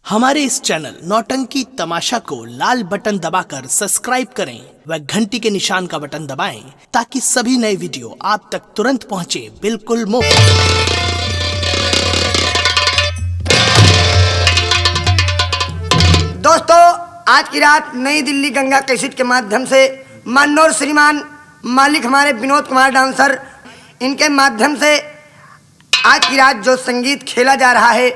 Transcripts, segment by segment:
हमारे इस चैनल नौटंकी तमाशा को लाल बटन दबाकर सब्सक्राइब करें व घंटी के निशान का बटन दबाएं ताकि सभी नए वीडियो आप तक तुरंत पहुंचे बिल्कुल मुफ्त। दोस्तों, आज की रात नई दिल्ली गंगा कैसेट के माध्यम से माननीय श्रीमान मालिक हमारे विनोद कुमार डांसर, इनके माध्यम से आज की रात जो संगीत खेला जा रहा है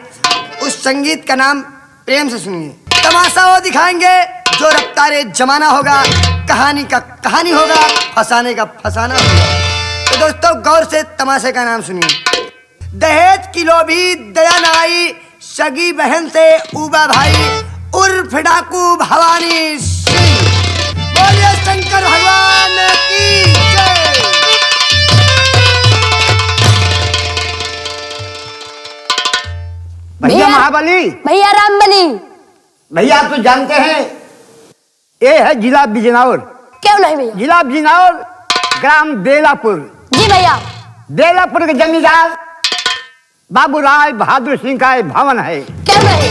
उस संगीत का नाम प्रेम से सुनिए। तमाशा वो दिखाएंगे जो रफ्तारे जमाना होगा, कहानी का कहानी होगा, फसाने का फसाना होगा। तो दोस्तों गौर से तमाशे का नाम सुनिए। दहेज की लोभी दया न आई, सगी बहन से ऊबा भाई, उर्फ डाकू भवानी सिंह। बोलिए शंकर भगवान की जय। भैया महाबली, भैया रामबली। भैया आप तो जानते हैं ये है जिला बिजनौर। क्यों नहीं भैया? जिला बिजनौर, ग्राम बेलापुर। जी भैया। बेलापुर के जमींदार बाबू राय बहादुर सिंह का ये भवन है। क्यों नहीं?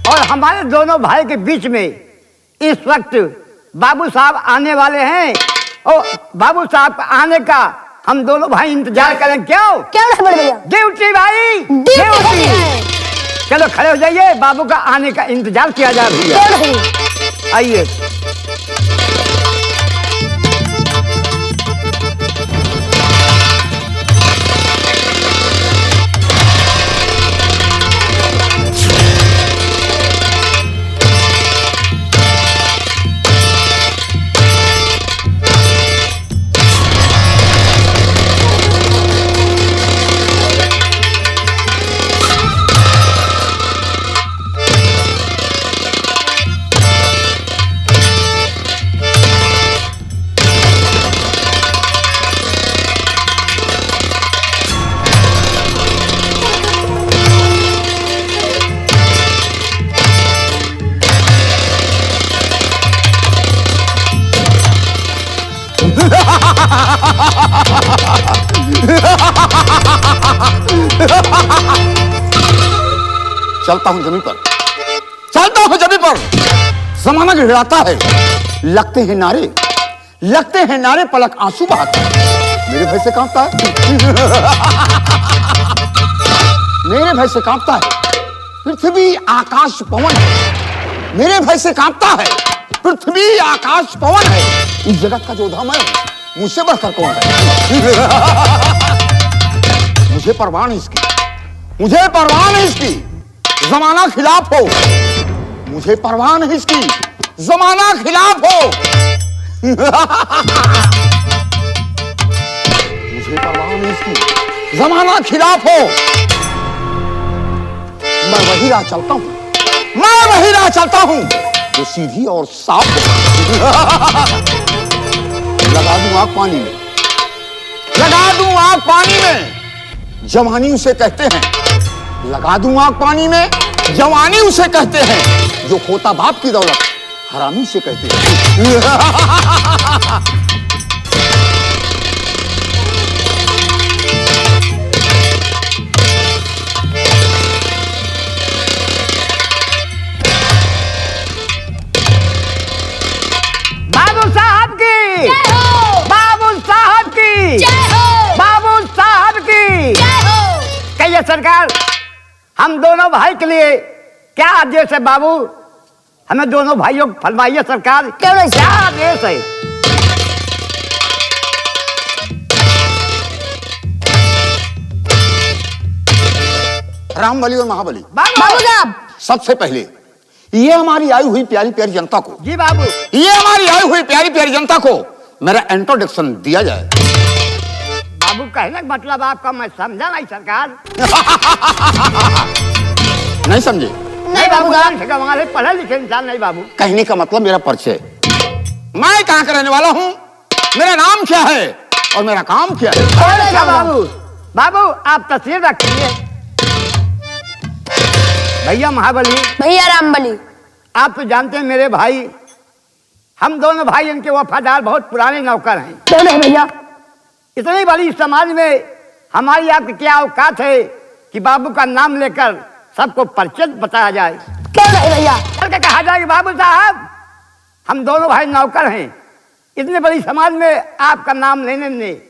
और हमारे दोनों भाई के बीच में इस वक्त बाबू साहब आने वाले हैं और बाबू साहब आने का हम दोनों भाई इंतजार करें। क्यों नहीं बड़े भैया? ड्यूटी भाई, ड्यूटी। चलो खड़े हो जाइए, बाबू का आने का इंतजार किया जा रहा है। आइए। चलता हूं जमीन पर, चलता हूं जमीन पर। जमाना गिड़ाता है, लगते हैं नारे, लगते हैं नारे, पलक आंसू बहाता है। मेरे भय से कांपता है, मेरे भय से कांपता है पृथ्वी आकाश पवन है। मेरे भय से कांपता है पृथ्वी आकाश पवन है। इस जगत का जो धाम है मुझसे बढ़कर कौन है? मुझे परवाह नहीं इसकी, मुझे परवाह नहीं इसकी, जमाना खिलाफ हो। मुझे परवाह नहीं इसकी, जमाना खिलाफ हो। मुझे परवाह नहीं इसकी, जमाना खिलाफ हो। मैं वही राह चलता हूं, मैं वही राह चलता हूं जो सीधी और साफ हो। लगा दूं आग पानी में, लगा दूं आग पानी में, जवानी उसे कहते हैं। लगा दूं आग पानी में, जवानी उसे कहते हैं। जो खोता बाप की दौलत हरामी उसे कहते हैं। बाबू साहब की जय हो। बाबू साहब की जय हो। बाबू साहब की जय हो। कहिए सरकार, हम दोनों भाई के लिए क्या आदेश है? बाबू हमें दोनों भाइयों को फरमाइए सरकार, क्यों नहीं? क्या आदेश है? रामबली और महाबली, बाबू साहब। सबसे पहले ये हमारी आई हुई प्यारी प्यारी जनता को, जी बाबू, ये हमारी आई हुई प्यारी प्यारी जनता को मेरा इंट्रोडक्शन दिया जाए। बाबू कहने का मतलब आपका मैं समझा नहीं सरकार। नहीं समझे? नहीं बाबू, हमारे पढ़े लिखे इंसान नहीं बाबू। कहने का मतलब मेरा परिचय, मैं कहां का रहने वाला हूं, मेरा नाम क्या है और मेरा काम क्या है। अच्छा बाबू, बाबू आप तस्वीर रखिए। भैया महाबली, भैया रामबली। आप तो जानते हैं मेरे भाई, हम दोनों भाई इनके वफादार बहुत पुराने नौकर हैं। क्यों नहीं भैया? इतनी बड़ी समाज में हमारी आपकी क्या औकात है कि बाबू का नाम लेकर सबको परिचित बताया जाए। क्यों नहीं भैया? चल के कहा जाए कि बाबू साहब हम दोनों भाई नौकर हैं, इतनी बड़ी समाज में आपका नाम लेने में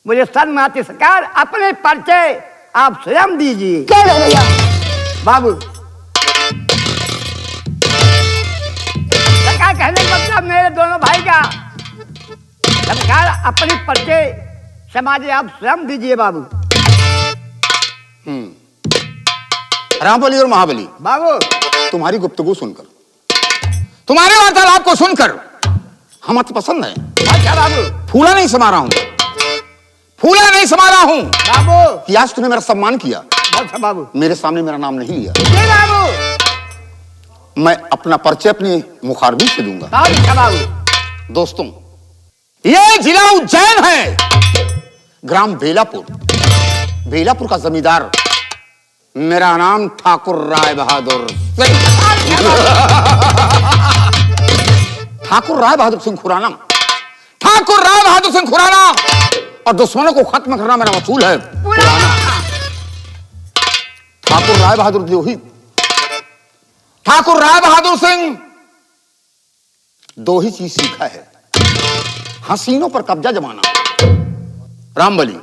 मुझे शर्म आती। सरकार अपने परिचय आप स्वयं दीजिए। क्यों नहीं भैया? बाबू सरकार कहने का मतलब मेरे दोनों भाई का सरकार अपनी परिचय समाज आप स्वयं दीजिए। बाबू रामबली और महाबली, बाबू तुम्हारी गुफ्तगू सुनकर, तुम्हारे वार्तालाप को सुनकर हम अति पसंद है। अच्छा बाबू। फूला नहीं समा रहा हूं, फूला नहीं समा रहा हूं बाबू कि आज तूने मेरा सम्मान किया, अच्छा बाबू। मेरे सामने मेरा नाम नहीं लिया। जी बाबू। मैं अपना परिचय अपनी मुखारबी से दूंगा। अच्छा बाबू। दोस्तों, ये जिला उज्जैन है, ग्राम बेलापुर। बेलापुर का जमींदार मेरा नाम ठाकुर राय बहादुर सिंह, ठाकुर राय बहादुर सिंह खुराना, ठाकुर राय बहादुर सिंह खुराना। और दुश्मनों को खत्म करना मेरा वसूल है। ठाकुर राय बहादुर द्रोही, ठाकुर राय बहादुर सिंह दो ही चीज सीखा है, हसीनों पर कब्जा जमाना, रामबली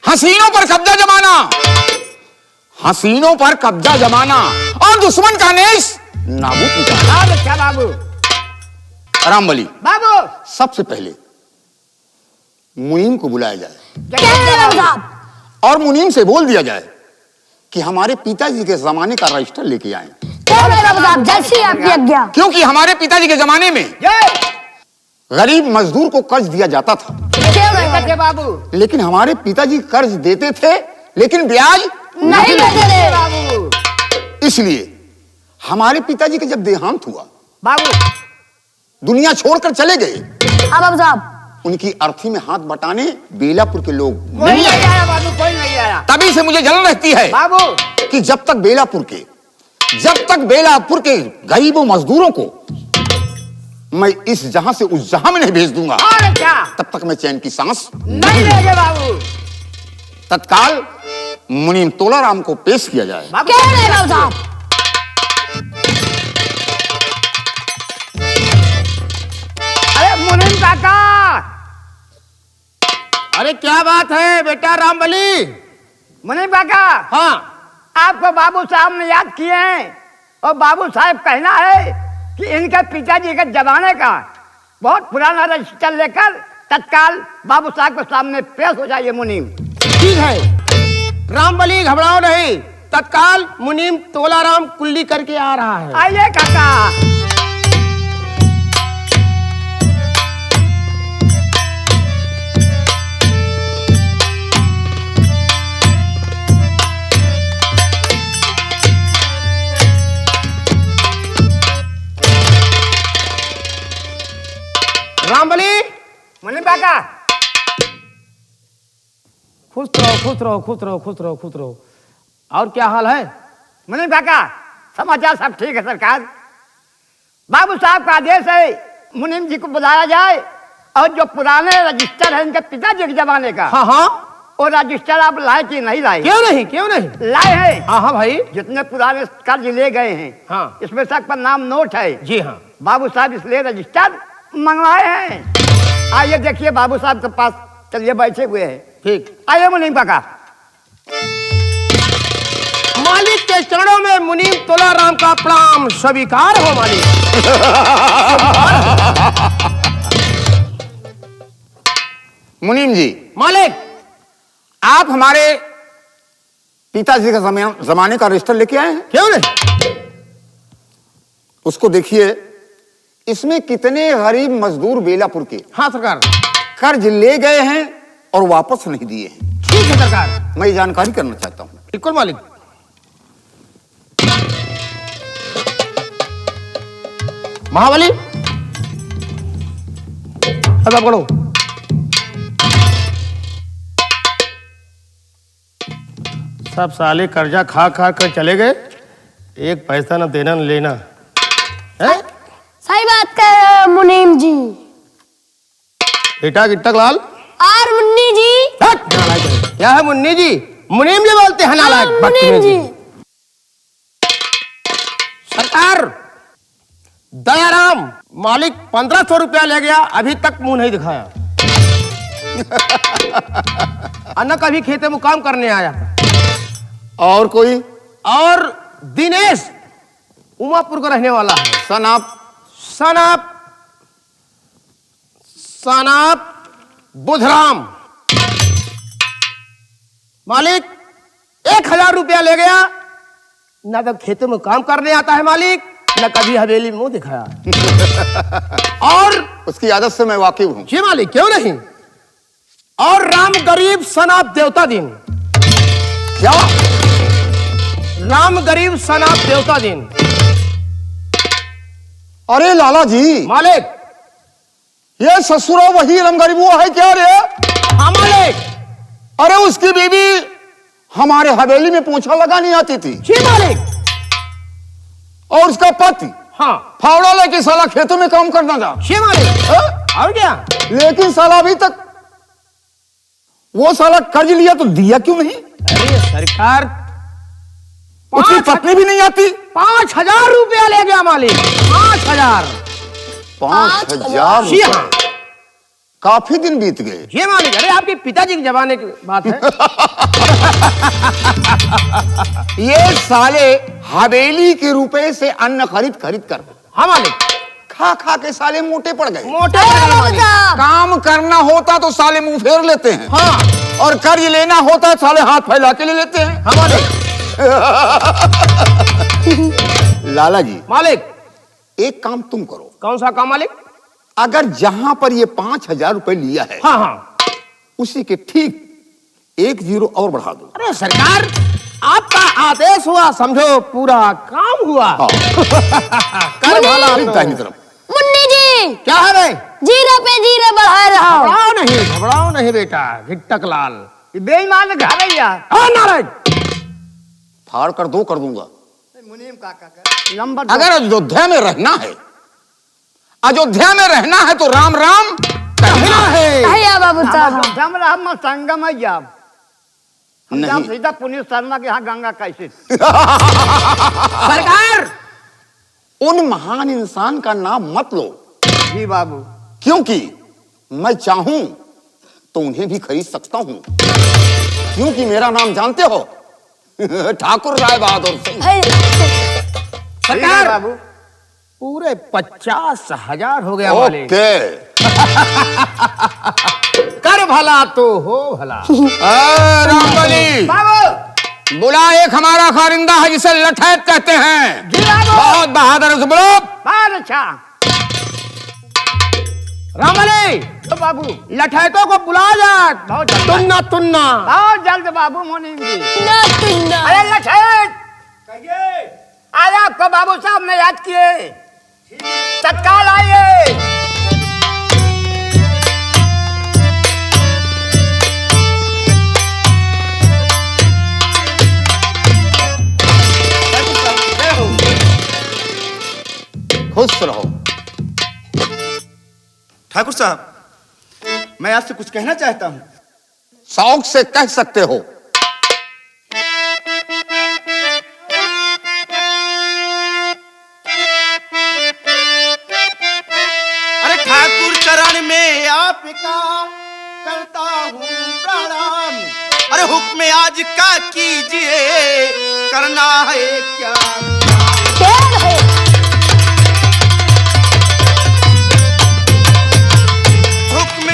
हसीनों पर कब्जा जमाना, हसीनों पर कब्जा जमाना और दुश्मन का नेश नाबूद मिटाना। अच्छा बाबू। रामबली, बाबू सबसे पहले मुनीम को बुलाया जाए क्यों नहीं बाबू साहब? और मुनीम से बोल दिया जाए कि हमारे पिताजी के जमाने का रजिस्टर लेके आए, क्यों नहीं बाबू साहब? जैसी आपकी आज्ञा। क्योंकि हमारे पिताजी के जमाने में गरीब मजदूर को कर्ज दिया जाता था, क्यों नहीं अच्छा बाबू। लेकिन हमारे पिताजी कर्ज देते थे लेकिन ब्याज नहीं देते थे बाबू। इसलिए हमारे पिताजी का जब देहांत हुआ, बाबू दुनिया छोड़कर चले गए, हाँ बाबू साहब। उनकी अर्थी में हाथ बटाने बेलापुर के लोग कोई नहीं आया बाबू, कोई नहीं आया। तभी से मुझे जलन रहती है बाबू कि जब तक बेलापुर के गरीबों मजदूरों को मैं इस जहां से उस जहां में नहीं भेज दूंगा, और क्या तब तक मैं चैन की सांस नहीं लेंगे बाबू। तत्काल मुनीम तोलाराम को पेश किया जाए। बाबू क्यों नहीं बाबू साहब? अरे मुनीम काका। अरे क्या बात है बेटा रामबली? मुनीम काका, हाँ, आपको बाबू साहब ने याद किए हैं और बाबू साहब कहना है कि इनके पिताजी के जमाने का बहुत पुराना रजिस्टर लेकर तत्काल बाबू साहब के सामने पेश हो जाइए। मुनीम ठीक है रामबली, घबराओ नहीं, तत्काल मुनीम तोलाराम कुल्ली करके आ रहा है। आइए काका। रामबली, मुनीम काका। खुश रहो खुश रहो खुश रहो खुश रहो खुश रहो। और क्या हाल है? मुनीम काका, समाचार सब ठीक है सरकार। बाबू साहब का आदेश है मुनीम जी को बुलाया जाए और जो पुराने रजिस्टर है इनके पिताजी के जमाने का, हाँ हाँ, वो रजिस्टर आप लाए कि नहीं लाए? क्यों नहीं क्यों नहीं, लाए हैं। हाँ हाँ भाई, जितने पुराने कर्ज ले गए हैं, हाँ। इसमें सब पर नाम नोट है। जी हाँ। बाबू साहब इसलिए रजिस्टर मंगवाए हैं। आइए देखिए बाबू साहब के पास, चलिए बैठे हुए हैं। ठीक, आइए मुनीम काका। मालिक के चरणों में मुनीम तोलाराम का प्रणाम स्वीकार हो मालिक। मुनीम जी, मालिक, आप हमारे पिताजी का जमाने का रजिस्टर लेके आए हैं। क्यों नहीं? उसको देखिए, इसमें कितने गरीब मजदूर बेलापुर के हाँ सरकार, कर्ज ले गए हैं और वापस नहीं दिए हैं। ठीक है सरकार। मैं ये जानकारी करना चाहता हूं। बिल्कुल मालिक। महाबली, अब आप पढ़ो। सब साले कर्जा खा खा कर चले गए, एक पैसा न देना न लेना है। सही बात कर रहे हो मुनीम जी। बेटा गिट्टक लाल, और मुन्नी जी। हट! नालायक है। क्या है मुन्नी जी? मुनीम जी बोलते हैं हाँ, नालायक। मुनीम जी। सरकार, दयाराम मालिक 1500 रुपया ले गया, अभी तक मुंह नहीं दिखाया। अन्ना कभी खेते में काम करने आया। और कोई? और दिनेश उमापुर का रहने वाला है। सनाप सनाप बुधराम मालिक 1000 रुपया ले गया, ना तो खेतों में काम करने आता है मालिक, न कभी हवेली में मुंह दिखाया। और उसकी आदत से मैं वाकिफ हूं। जी मालिक, क्यों नहीं। और राम गरीब सनाप देवता दिन। क्या? राम गरीब सनाप देवता दिन। अरे लाला जी, मालिक, ये ससुरा वही रंगरी वो है क्या रे? हाँ मालिक। अरे उसकी बीवी हमारे हवेली में पोछा लगानी आती थी, जी मालिक। और उसका पति हाँ फावड़ा लेके साला खेतों में काम करना था। जी मालिक। और क्या? लेकिन साला अभी तक वो साला कर्ज लिया तो दिया क्यों नहीं? अरे सरकार, उसकी पत्नी भी नहीं आती। 5000 रुपया ले गया मालिक। 5000। 5000? जी हाँ। काफी दिन बीत गए। ये मालिक, अरे आपके पिताजी के जमाने की बात है। ये साले हवेली के रुपए से अन्न खरीद कर हाँ मालिक। खा खा के साले मोटे पड़ गए। मोटे हो गए मालिक। काम करना होता तो साले मुंह फेर लेते हैं, हाँ। और कर्ज लेना होता है साले हाथ फैला के ले लेते हैं। हाँ मालिक। लाला जी, मालिक, एक काम तुम करो। कौन सा काम मालिक? अगर जहां पर ये 5000 रुपए लिया है, हाँ हाँ। उसी के ठीक 1 0 और बढ़ा दो। अरे सरकार, आपका आदेश हुआ, समझो पूरा काम हुआ। हाँ। कर भला तो। दाहिनी तरफ। मुन्नी जी, क्या है बे? जीरे पे जीरे बढ़ा रहा हूँ। घबराओ नहीं बेटा, घिट्टक लाल। ये बेईमान घर है यार। हाँ नारायण। फाड़ कर दो कर दूंगा। मुनीम काका का नंबर दो। अगर अयोध्या में रहना है, अयोध्या में रहना है तो राम राम कहना है। भैया बाबू साहब, हम संगम है जाब। हम नहीं। सीधा पुनीत शर्मा के यहाँ गंगा कैसे। सरकार, उन महान इंसान का नाम मत लो, जी बाबू। क्योंकि मैं चाहूं तो उन्हें भी खरीद सकता हूं, क्योंकि मेरा नाम जानते हो, ठाकुर राय बहादुर सिंह। सरकार, बाबू पूरे 50,000 हो गया मालिक। ओके। कर भला तो हो भला। रामबली, बाबू। बुला एक हमारा खारिंदा है जिसे लठैत कहते हैं। जी बाबू। बहुत बहादुर से बोलो। बहुत अच्छा। रामली, तो बाबू लठैतों को बुला जा। बहुत जल्द। तुन्ना तुन्ना। बहुत जल्द बाबू मुनीम जी। ना तुन्ना। अरे लठैत आज आपको बाबू साहब ने याद किए, तत्काल आइए। खुश रहो। ठाकुर साहब, मैं आपसे कुछ कहना चाहता हूं। शौक से कह सकते हो। अरे ठाकुर चरण में आपका करता हूं प्रणाम। अरे हुक्म आज का कीजिए, करना है क्या? पेड़ है। हुक्म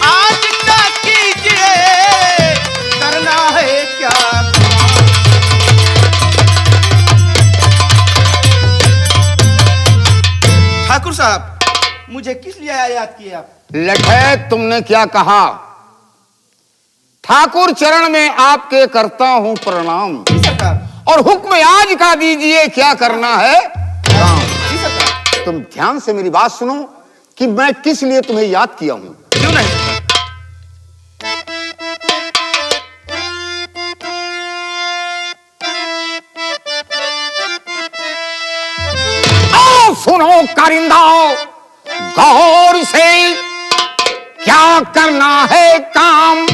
आज का कीजिए, करना है क्या? ठाकुर साहब, मुझे किस लिए याद किए आप? लठैत, तुमने क्या कहा? ठाकुर चरण में आपके करता हूं प्रणाम, जी सरकार। और हुक्म आज का दीजिए, क्या करना है काम। जी सरकार। तुम ध्यान से मेरी बात सुनो कि मैं किस लिए तुम्हें याद किया हूं। क्यों नहीं सरकार? आओ सुनो कारिंदाओ, गौर से क्या करना है काम,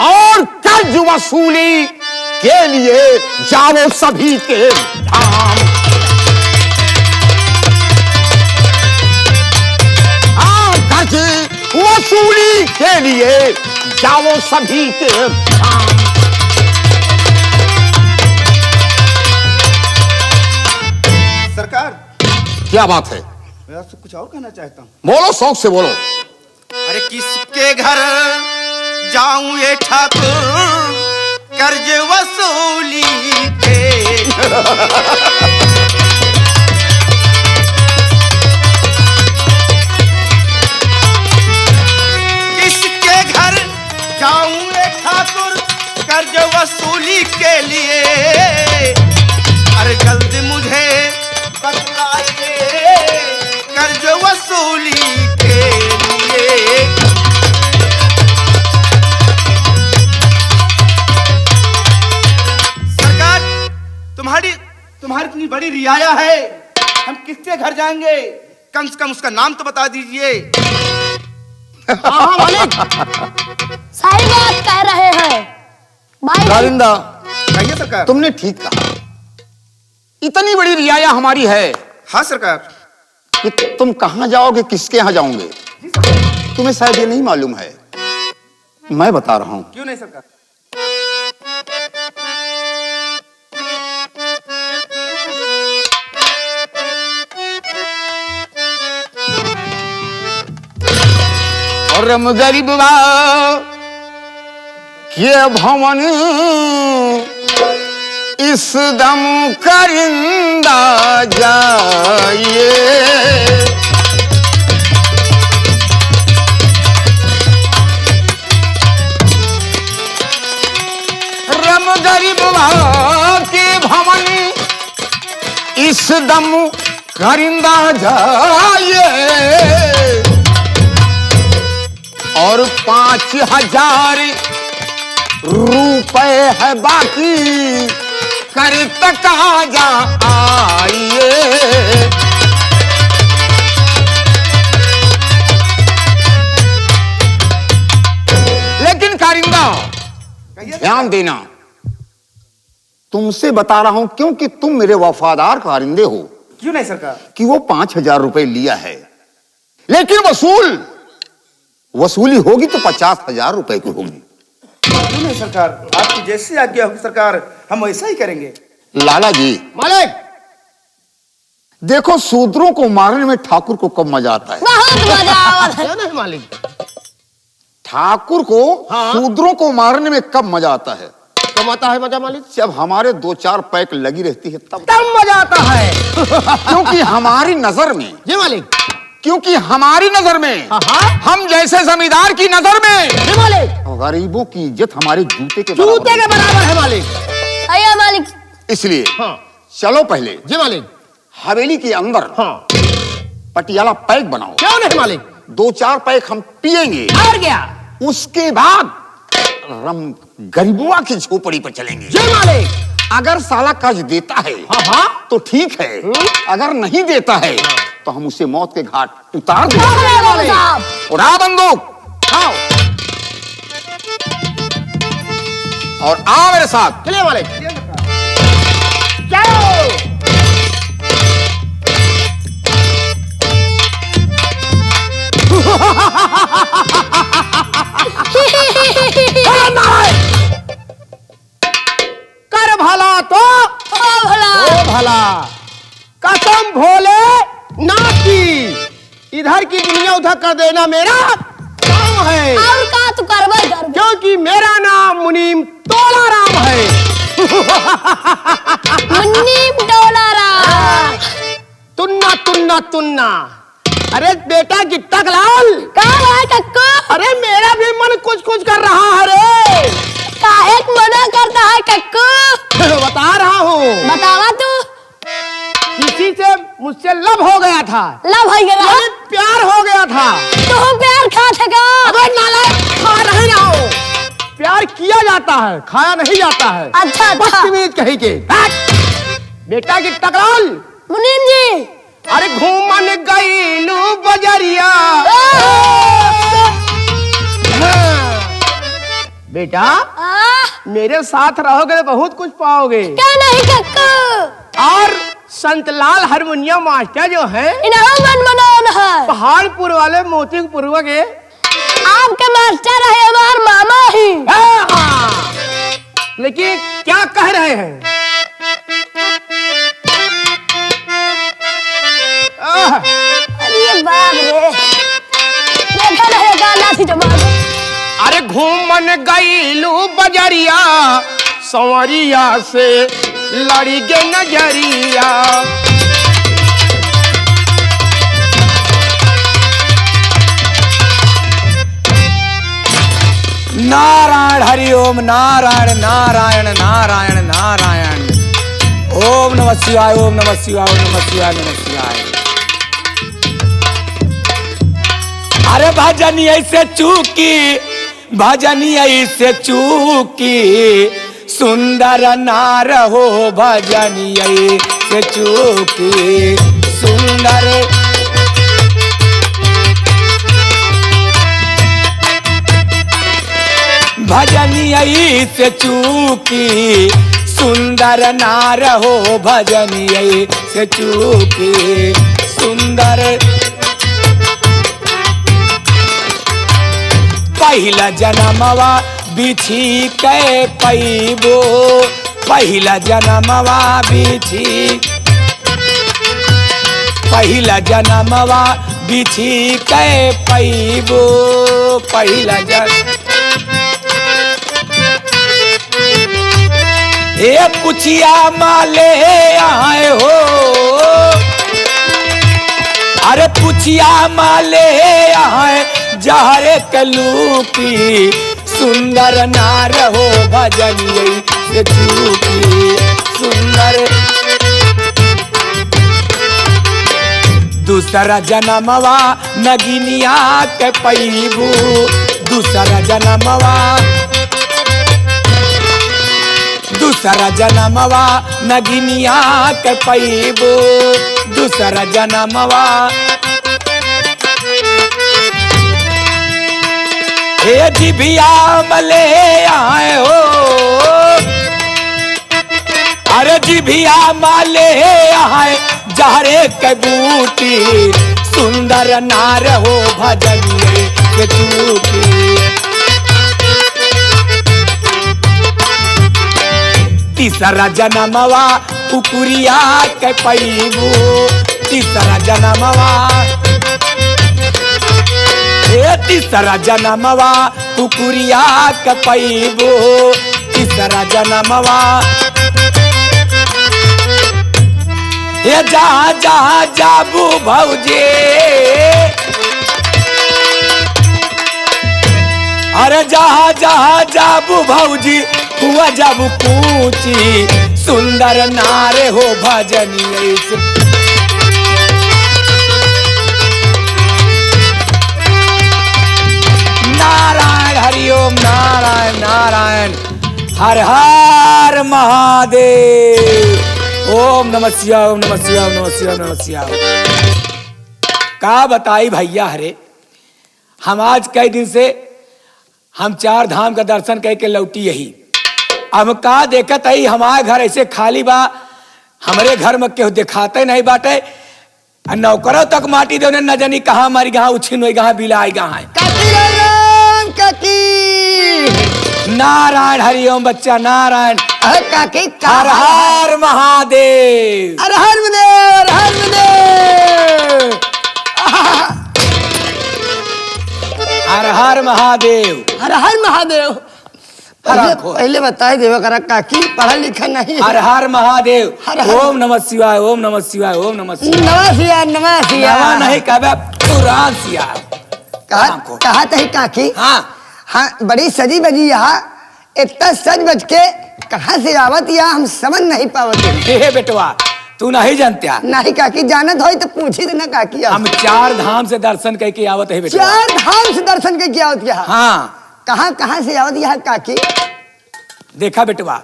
और कर्ज वसूली के लिए जाओ सभी के धाम। के लिए जाओ सभी के धाम। सरकार, क्या बात है? मैं आपसे कुछ और कहना चाहता हूँ। बोलो, शौक से बोलो। अरे किसके घर जाऊं ये ठाकुर कर्ज वसूली के। किसके घर जाऊं ये ठाकुर कर्ज वसूली के लिए। अरे जल्द मुझे बतलाइए कर्ज वसूली के लिए। सरकार, तुम्हारी इतनी बड़ी रियाया है, हम किसके घर जाएंगे? कम से कम उसका नाम तो बता दीजिए। हाँ मालिक, सही बात कह रहे हैं भाई। कारिंदा, कहिए सरकार। तुमने ठीक कहा। इतनी बड़ी रियाया हमारी है। हाँ सरकार। कि तुम कहां जाओगे, किसके यहां जाओगे, तुम्हें शायद ये नहीं मालूम है। मैं बता रहा हूं। क्यों नहीं सरकार? और हम गरीब के भवन इस दम करिंदा जाइए। रम गरीब के भवन इस दम करिंदा जाइए। और 5,000 रुपए है बाकी कर तकाजा आइए। लेकिन कारिंदा, ध्यान देना, तुमसे बता रहा हूं क्योंकि तुम मेरे वफादार कारिंदे हो। क्यों नहीं सरकार? कि वो 5,000 रुपए लिया है, लेकिन वसूली होगी तो 50,000 रुपए की होगी। क्यों नहीं सरकार? आपकी जैसी आज्ञा होगी सरकार, हम वैसा ही करेंगे। लाला जी, मालिक, देखो शूद्रों को मारने में ठाकुर को कब मजा आता है। बहुत मजा आवत है। क्या नहीं मालिक? ठाकुर को शूद्रों को मारने में कब मजा आता है? कब आता है मजा मालिक? जब हमारे 2-4 पैक लगी रहती है तब। तब मजा आता है। क्योंकि हमारी नजर में, जी मालिक। क्योंकि हमारी नजर में, हाँ। हम जैसे जमींदार की नजर में जी मालिक, गरीबों की इज्जत हमारे जूते के जूते के बराबर है मालिक। सही है मालिक। इसलिए हाँ। चलो पहले जी मालिक। हवेली के अंदर हाँ। पटियाला पैक बनाओ। क्यों नहीं मालिक? 2-4 पैक हम पिएंगे। और क्या? उसके बाद रम गरीबुआ की झोपड़ी पर चलेंगे। जी मालिक। अगर साला कर्ज देता है हाँ तो ठीक है, अगर नहीं देता है तो हम उसे मौत के घाट उतार अरे बाबू देंगे। साहब, उड़ा बंदूक आओ, और आओ मेरे साथ। चलिए मालिक। चलो। कर भला तो ओ भला। ओ भला, कसम भोले ना की, इधर की दुनिया उधर कर देना मेरा काम है। और का तू करबे कर। क्योंकि मेरा नाम मुनीम तोला राम है। मुन्नीम डोलारा। तुन्ना तुन्ना तुन्ना। अरे बेटा गिट्टा लाल, कहाँ है कक्कू? अरे मेरा भी मन कुछ कुछ कर रहा है रे। काहे मना करता है कक्कू? बता रहा हूँ, बतावा तू। किसी से मुझसे लव हो गया था। लव हो गया? अरे प्यार हो गया था। तू प्यार खा थका? अबे नालायक, खा नहीं रहा हूँ। प्यार किया जाता है, खाया नहीं जाता है। अच्छा अच्छा। बदतमीज कहीं के। बेटा की टकराल। मुनीम जी। अरे घूमन गईलू बजरिया। बेटा मेरे साथ रहोगे तो बहुत कुछ पाओगे। क्या नहीं कक्कू? और संतलाल हारमोनियम मास्टर जो है इन्हें मन बनाना है। पहाड़पुर वाले मोतीपुर के आपके मास्टर है हमार मामा ही। लेकिन क्या कह रहे हैं? अरे बाप रे, देखा रहेगा लाठी जवाब। अरे घूमन गईलू बजरिया संवरिया से लड़ी गे नजरिया। नारायण हरि ओम नारायण नारायण नारायण नारायण। ओम नमः शिवाय ओम नमः शिवाय ओम नमः शिवाय नमः शिवाय। अरे भजनी ऐसे चूकी, भजनी ऐसे चूकी, सुंदर नार हो भजनी ऐसे चूकी सुंदर। भजनी ऐसे चूकी सुंदर नार हो भजनी ऐसे चूकी सुंदर। पहिला जनमवा बिछी के पैबो, पहिला जनमवा बिछी, पहिला जनमवा बिछी के पैबो, पहिला जन। ए पुछिया माले आए हो, अरे पुछिया माले आए जहरे कलू की सुंदर नार हो भजनी से चूकी सुंदर। दूसरा जन्मवा नगिनिया के पैबू, दूसरा जन्मवा, दूसरा जन्मवा नगिनिया के पैबू, दूसरा जन्मवा। हे जिभिया मले आए हो, अरे जिभिया माले आए जहरे के बूटी सुंदर नार हो भजनी के चूकी। तीसरा जन्मवा कुकुरिया के पैबू, तीसरा जन्मवा, तीसरा जन्मवा कुकुरिया के पैबू, तीसरा जन्मवा। ये जहाँ जहाँ जाबू भौजे, अरे जहाँ जहाँ जाबू भौजी हुआ जाबू पूछी सुंदर नारे हो भजनी ऐसे। नारायण हरि ओम नारायण नारायण हर हर महादेव। ओम नमः शिवाय ओम नमः शिवाय ओम नमः शिवाय नमः शिवाय। का बताई भैया हरे, हम आज कई दिन से हम चार धाम का दर्शन करके लौटी यही। अब का देखत है हमारे घर ऐसे खाली बा, हमारे घर में केहू दिखाते नहीं बाटे। नौकरों तक माटी दे न जानी कहाँ मारी कहाँ उछिन हुई कहाँ बिलाई कहाँ है। नारायण हरि ओम बच्चा नारायण। काकी हर हर महादेव, हर हर महादेव, हर हर महादेव, हर हर महादेव, हर हर महादेव। पहले बताए देवा करा काकी पढ़ा लिखा नहीं। हर हर महादेव। हर हर। ओम नमः शिवाय ओम नमः शिवाय ओम नमः शिवाय। नमस्कार नवा नमस्कार। नहीं कहबे पुराण सिया। कहा था काकी। हाँ हाँ बड़ी सजी बजी यहाँ इतना सज बज के कहाँ से आवत या हम समझ नहीं पावत। हे बेटवा तू नहीं जानत्या? नहीं काकी जानत हो तो पूछी देना काकी। हम चार धाम से दर्शन करके आवत है बेटवा। चार धाम से दर्शन करके आवत यहाँ। हाँ कहाँ से आवत यहाँ काकी? देखा बेटवा,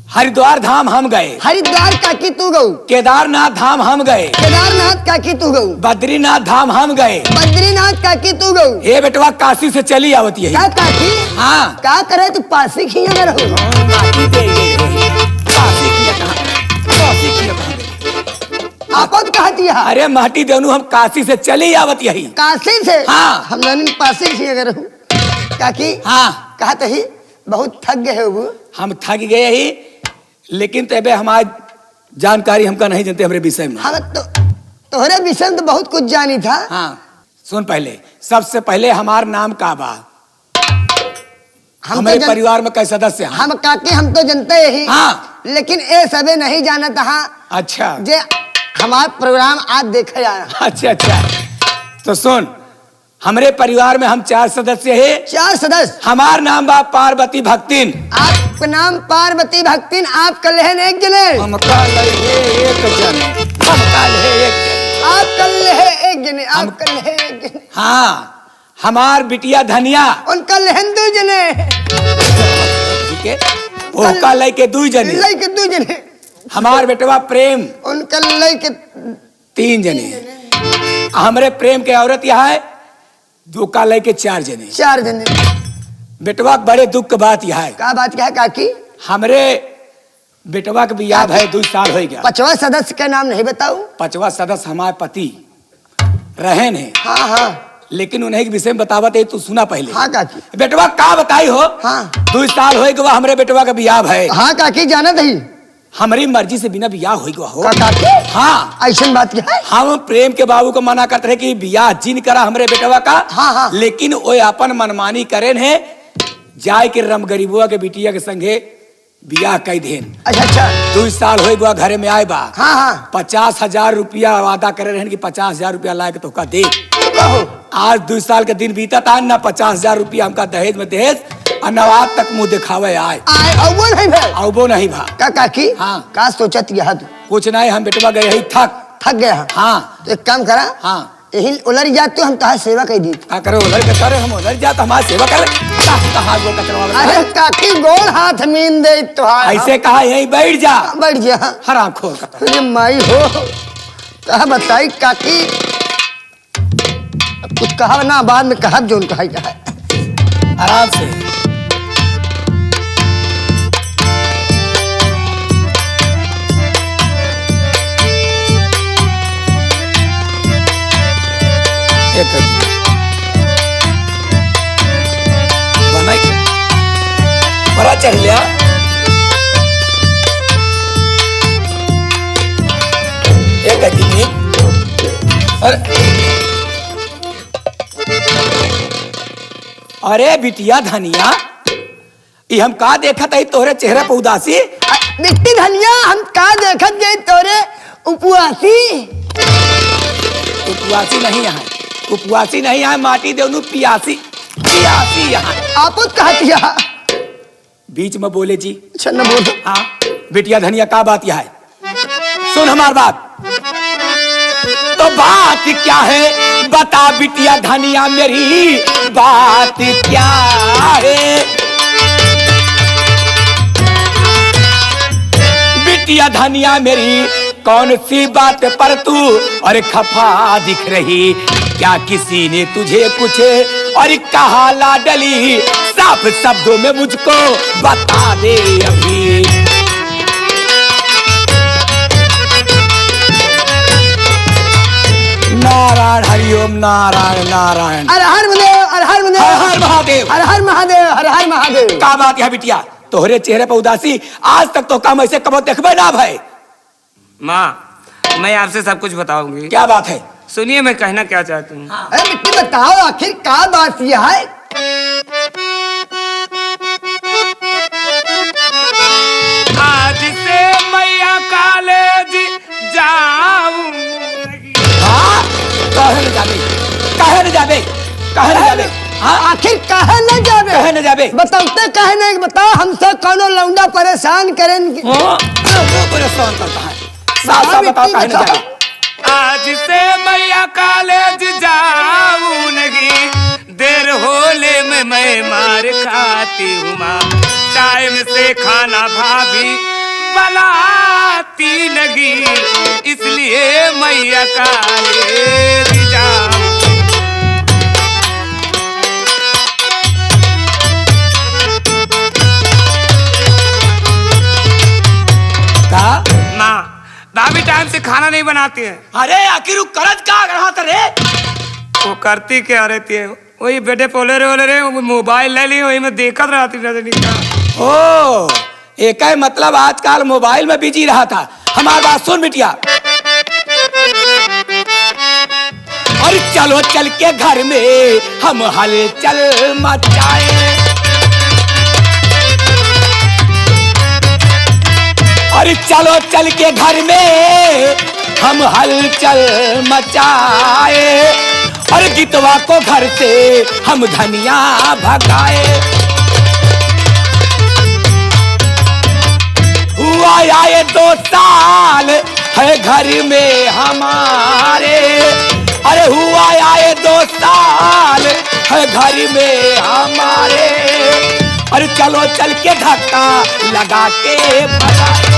हरिद्वार धाम हम गए, हरिद्वार काकी तू गऊ। केदारनाथ धाम हम गए, केदारनाथ काकी तू गऊ। बद्रीनाथ धाम हम गए, बद्रीनाथ काकी तू गऊ। हे बेटवा काशी से चली आवत यही। क्या काकी? हाँ क्या करे तू पासी खिया में रहो। काशी किया कहाँ? काशी किया कहाँ? आपत कहती है अरे माटी देवनु हम काशी से चली आवत यही। काशी से हाँ। हम जानी पासी से अगर हूँ काकी हाँ कहते ही बहुत थक गए हो वो हम थक गए ही, लेकिन तबे हमारी जानकारी हमका नहीं जानते हमरे विषय में। हम तोहरे विषय में तो बहुत कुछ जानी था। हाँ सुन, पहले सबसे पहले हमार नाम का बा, हम हमारे परिवार में कई सदस्य हैं। हम काकी हम तो जनते ही हाँ। लेकिन ये सबे नहीं जाना था। अच्छा जे हमारा प्रोग्राम आज देखे जा रहा। अच्छा अच्छा, तो सुन, हमारे परिवार में हम 4 सदस्य हैं। 4 सदस्य। हमार नाम बा पार्वती भक्तिन। आपका नाम पार्वती भक्तिन, आप कल है एक जने। हम कल है एक जने। हम कल है एक जने। आप कल है एक जने। आप कल है एक जने। हाँ, हमार बिटिया धनिया उनका लहन 2 जने। ठीक है, वो कल है के 2 जने। लई के 2 जने। हमार बेटवा प्रेम उनका लई के 3 जने। हमारे प्रेम के औरत यहाँ है 2 का लई के 4 जने। 4 जने। बेटवा बड़े दुख की बात यह है, का बात क्या है काकी? हमरे बेटवा के बियाह है 2 साल हो गया। 5वां सदस्य का नाम नहीं बताऊं? 5वां सदस्य हमारे पति रहन है। हाँ हाँ लेकिन उन्हें के विषय में बतावत है, तू सुना पहले। हाँ काकी। बेटवा का बताई हो? हाँ 2 साल हो गया हमरे बेटवा का बियाह है। हाँ काकी जाना नहीं। हमारी मर्जी से बिना बियाह हो गया हो। काकी हाँ ऐसा बात क्या है? हम प्रेम के बाबू को मना करते रहे कि बियाह जिन करा हमरे बेटवा का। हाँ हाँ लेकिन वो अपन मनमानी करे है, जाय के रम गरीबुआ के बिटिया के संगे बियाह कई देन। अच्छा अच्छा 2 साल हो गया घरे में आए बा। हाँ हाँ 50,000 रुपया वादा करे रहे कि 50,000 रुपया ला के तो का दे। कहो आज 2 साल के दिन बीता था ना 50,000 रुपया हमका दहेज में दहेज, और न आज तक मुंह दिखावे आए आए अव्वो नहीं भाई अबो नहीं भा। का काकी? हाँ। का सोचत यह तू? कुछ नहीं, हम बेटवा गए ही थक गया है। हाँ तो एक काम करा। हाँ यही उलर जा तू हम तहार सेवा कर दी। क्या करे उधर के करे, हम उधर जाते हमारी सेवा करे। हाथ गोल कचरा अरे काकी गोल हाथ मीन दे तुहार। ऐसे कहा यहीं बैठ जा। बैठ जा। हराम खोर का। अरे माई हो कहा बताई काकी, अब कुछ कहा ना बाद में कहा जो कहा है। आराम से। बनाई बड़ा चढ़ लिया। एक आदमी अरे बिटिया धनिया, ये हम का देखत है तोहरे चेहरे पर उदासी? बिट्टी धनिया हम का देखत गए तोरे उपवासी। उपवासी नहीं यहाँ, उपवासी नहीं यहाँ, माटी देवनु पियासी पियासी यहाँ। आपत कहतिया बीच में बोले जी। अच्छा न बोल। हाँ बिटिया धनिया का बात यह है, सुन हमार बात। तो बात क्या है बता बिटिया धनिया मेरी, बात क्या है? बिटिया धनिया मेरी कौन सी बात पर तू और खफा दिख रही? क्या किसी ने तुझे कुछ और कहा लाडली? साफ शब्दों में मुझको बता दे अभी। नारायण हरिओम नारायण नारायण। हर हर महादेव हर हर महादेव हर हर महादेव। हर हर महादेव हर हर महादेव। का बात है बिटिया, तोहरे चेहरे पर उदासी, आज तक तो काम ऐसे कब देखबे ना भाई। माँ मैं आपसे सब कुछ बताऊंगी। क्या बात है? सुनिए मैं कहना क्या चाहती हूँ। अरे बिट्टी बताओ आखिर का बात यह है? आज से मैया कॉलेज जाऊं। हाँ कहे न जाबे, कहे न जाबे, कहे न जाबे। हाँ आखिर कहे न जाबे? कहे न जाबे। बताओते कहे नहीं बताओ, हमसे कौनो लौंडा परेशान करें। हाँ परेशान करता है, साफ साफ बताओ कहे न जाबे। आज से मैया कॉलेज जाऊंगी, देर होले में मैं मार खाती हूँ माँ। टाइम से खाना भाभी बनाती लगी, इसलिए मैया कॉलेज जाऊं। का माँ भाभी टाइम से खाना नहीं बनाती है। अरे आखिर वो करत का रहा था रे? वो करती क्या रहती है? वही बेटे पोले रे वो मोबाइल ले ली, वही में देखत रहती रहती। ओ एक है मतलब आजकल मोबाइल में बिजी रहा था। हमारी बात सुन बिटिया, और चलो चल के घर में हम हलचल मचाए, और चलो चल के घर में हम हलचल मचाए, और गीतवा को घर से हम धनिया भगाए। हुआ आए 2 साल है घर में हमारे, अरे हुआ आए 2 साल है घर में हमारे, अरे चलो चल के धक्का लगा के भगाए।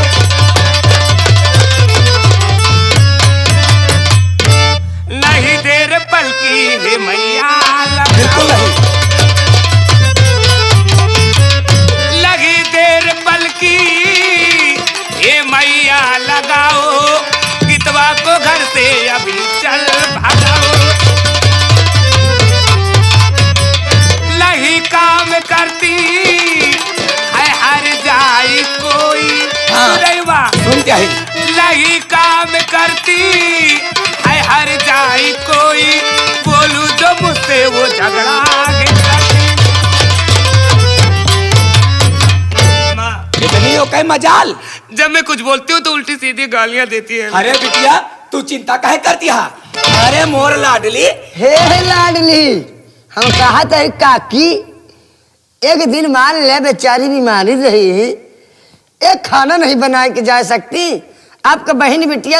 नहीं देर पलकी है मैया, बिल्कुल नहीं लगी देर पलकी ये मैया लगाओ, गीतवा को घर से अभी चल भागाओ। लही काम करती है हर जाई कोई, हाँ, सुन क्या है? लही काम करती है हर जाई कोई, बोलू जो मुझसे वो झगड़ा इतनी हो कहीं मजाल। जब मैं कुछ बोलती हूँ तो उल्टी सीधी गालियाँ देती है। अरे बिटिया तू चिंता काहे करती है? अरे मोर लाडली, हे लाडली, हम कहा था काकी एक दिन मान ले बेचारी बीमारी रही, एक खाना नहीं बना के जा सकती। आपका बहन बिटिया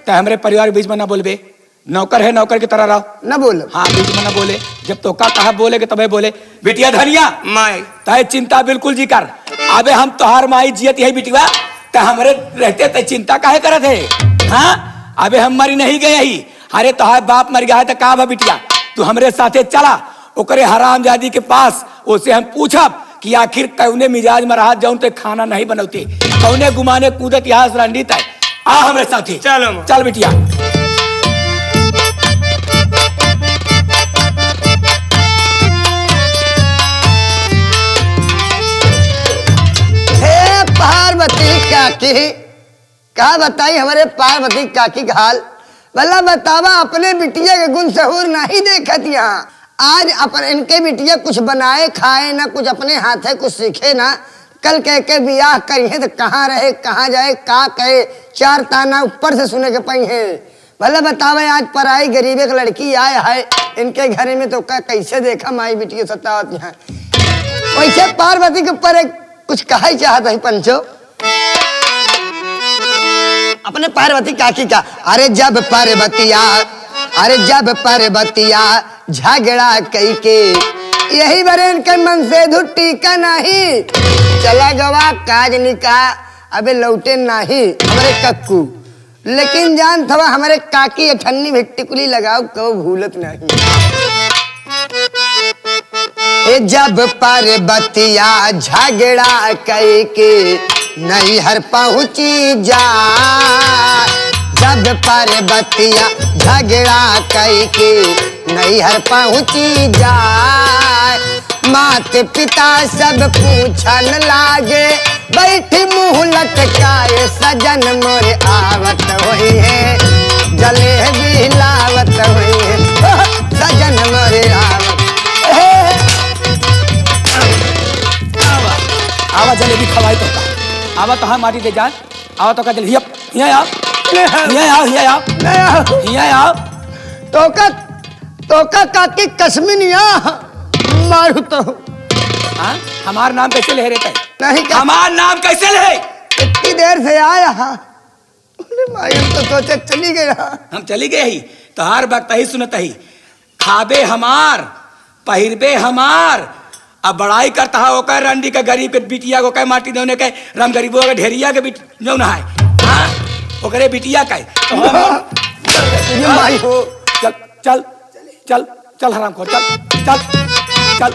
हमारे परिवार के बीच में ना बोलबे, नौकर है नौकर की तरह रहो, न बोलो। हाँ बीच में ना बोले, जब तो का कहा बोलेगे तबे बोले। बिटिया धनिया माई तय चिंता बिल्कुल जी कर, अबे हम तोहार माई जियत यही बिटिया, ते हमरे रहते ते चिंता काहे करत है? हाँ अबे हम मरी नहीं गए ही, अरे तोहार बाप मर गया है तो का बा बिटिया, तू हमरे साथे चला ओकरे हरामजादी के पास, उसे हम पूछब कि आखिर कौने मिजाज में रहा जाऊं तो खाना नहीं बनौते, कौने गुमाने कूदत यहाँ से रंडीत है। आ हमरे साथे चलो चल बिटिया। हे पार्वती काकी, क्या बताई हमारे पार्वती काकी का हाल? भला बतावा, अपने बिटिया के गुण सहूर नहीं देखत यहाँ। आज अपन इनके बिटिया कुछ बनाए खाए ना, कुछ अपने हाथे कुछ सीखे ना, कल कह के बियाह करिए तो कहाँ रहे कहाँ जाए का कहे, 4 ताना ऊपर से सुने के पई है। भला बतावे, आज पराई गरीब एक लड़की आए है इनके घर में तो कैसे देखा माई बिटिया सतावत यहाँ। वैसे पार्वती के ऊपर कुछ कहा ही चाहता है पंचो अपने पार्वती काकी का। अरे जब पार्वतिया झगड़ा कई के, यही बरे इनके मन से धुट्टी का नहीं, चला गवा काज निका अबे लौटे नहीं हमारे कक्कू। लेकिन जान थवा हमारे काकी अठन्नी भिट्टिकुली लगाओ को भूलत नहीं। जब पार्वतिया झगड़ा कई के नहीं हर पहुंची जा, जब पार्वतिया झगड़ा कई के नहीं हर पहुंची जा, मात पिता सब पूछन लागे, बैठी मुंह लटकाए सजन मोरे आवत हुई है, जलेबी लावत हुई है सजन मोरे आवत। आवा जलेबी खवाई तो का, आवा तो हाँ माटी दे जान, आवा तो का जल हिया हिया तो का काकी कश्मीनिया मारू तो। हाँ हमार नाम कैसे ले रहता है? नहीं हमार नाम कैसे ले? इतनी देर से आया माई, हम तो सोचे चली गया। हम चली गए ही तो हर वक्त ही सुनत ही, खाबे हमार पहिरबे हमार, अब बड़ाई करता है ओकर रंडी का गरीब के बिटिया को कह माटी देने के राम गरीबों के ढेरिया के बिट जो ना है, हाँ ओकरे बिटिया का तो माई हो चल चल चल चल हराम को चल चल चल